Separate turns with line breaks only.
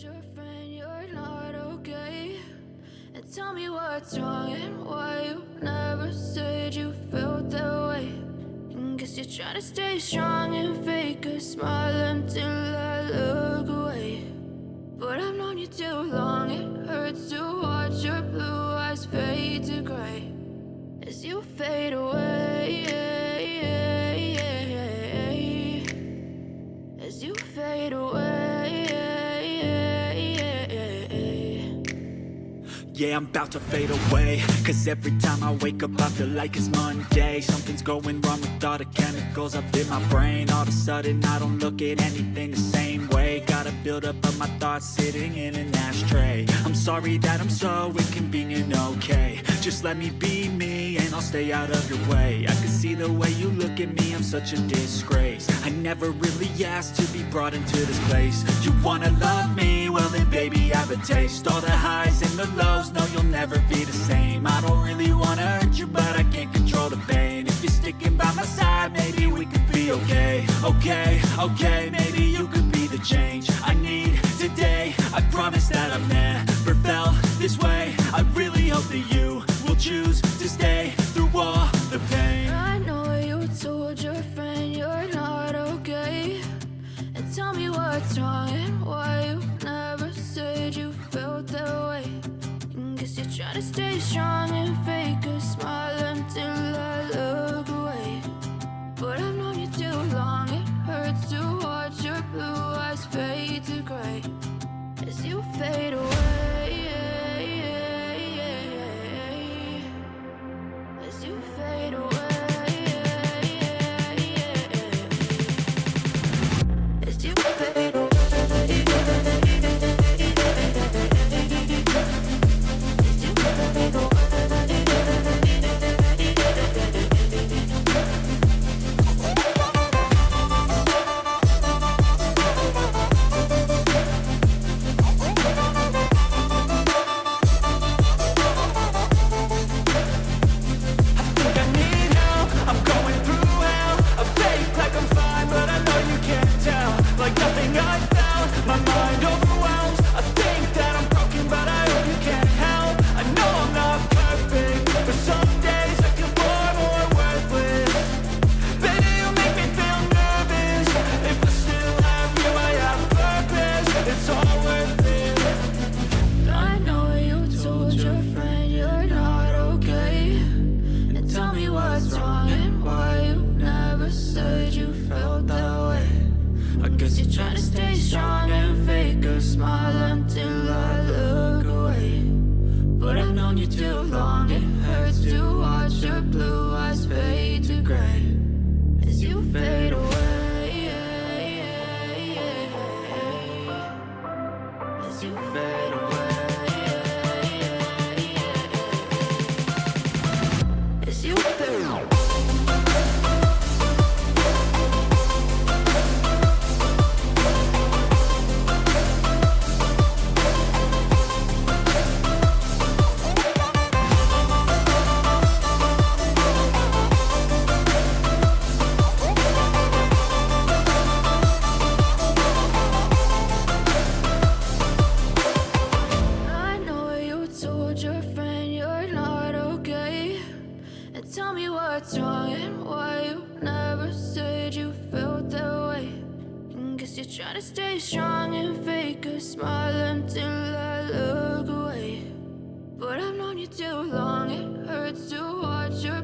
told your friend you're not okay? And tell me what's wrong and why you never said you felt that way. And guess you're trying to stay strong and fake a smile until I look away. But I've known you too long, it hurts to watch your blue eyes fade to gray as you fade away, as you fade away.
Yeah, I'm about to fade away, cause every time I wake up I feel like it's Monday. Something's going wrong with all the chemicals up in my brain. All of a sudden I don't look at anything the same way. Gotta build up of my thoughts sitting in an ashtray. I'm sorry that I'm so inconvenient, okay? Just let me be me and I'll stay out of your way. I can see the way you look at me, I'm such a disgrace. I never really asked to be brought into this place. You wanna love me? Well then baby, have a taste. All the highs and the lows, no, you'll never be the same. I don't really wanna hurt you, but I can't control the pain. If you're sticking by my side, maybe we could be okay. Okay, maybe you could be the change I need today. I promise that I've never felt this way. I really hope that you will choose to stay through all the pain.
I know you told your friend you're not okay. And tell me what's wrong and why you never said you felt that way. And guess you're trying to stay strong and fake a smile until I look away. But I've known you too long, it hurts to watch your blue eyes fade to gray as you fade away, as you fade away, as you fade away. Try to stay strong and fake a smile until I look away. But I've known you too long, it hurts to watch your